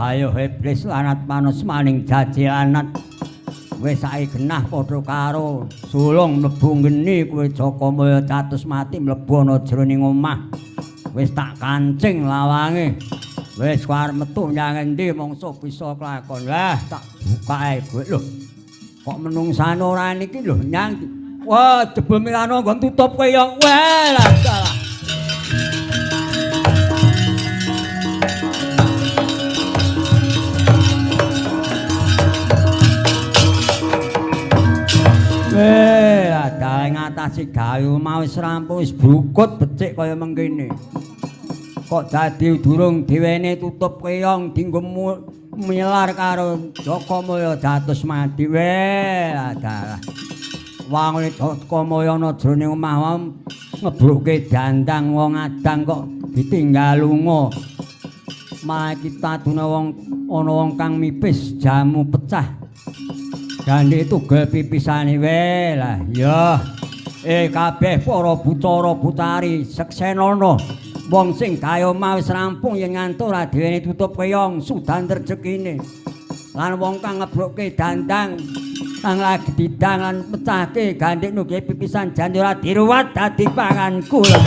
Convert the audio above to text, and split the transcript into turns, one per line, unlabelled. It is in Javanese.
Ayo iblis lanat manus maning jaji lanat. Wis saiki genah padha karo sulung mlebu geni kowe Jakamaya catus mati mlebu ana jroning omah. Wis tak kancing lawange. Wis arep metu nyang endi mongso bisa kelakon. Lah tak bukae kowe lho. Kok menungsane ora niki lho nyang. Wah, jebul milano nggon tutup kowe ya. Wah, lah salah. Dalang ngatasi gawe omah wis rampung wis brukut becik kaya mengkene. Kok dadi durung diwene tutup keong dinggo milar karo Jakamaya dados mati dalah. Wong Jakamaya ana jroning omah ngebruke dandang wong adang kok ditinggal lunga. Malah kita dune wong ana wong kang mipis jamu pecah. Gandhe tugel pipisane lah ya. Kabeh para bucara butari seksenana wong sing gawe omah wis rampung yen ngantuk ora diwene tutup keong sudan rezekine. Lan wong kang ngebruke dandang kang lagi didang lan pecahke gandhe nuge pipisan jan ora diruwat dadi panganku lho.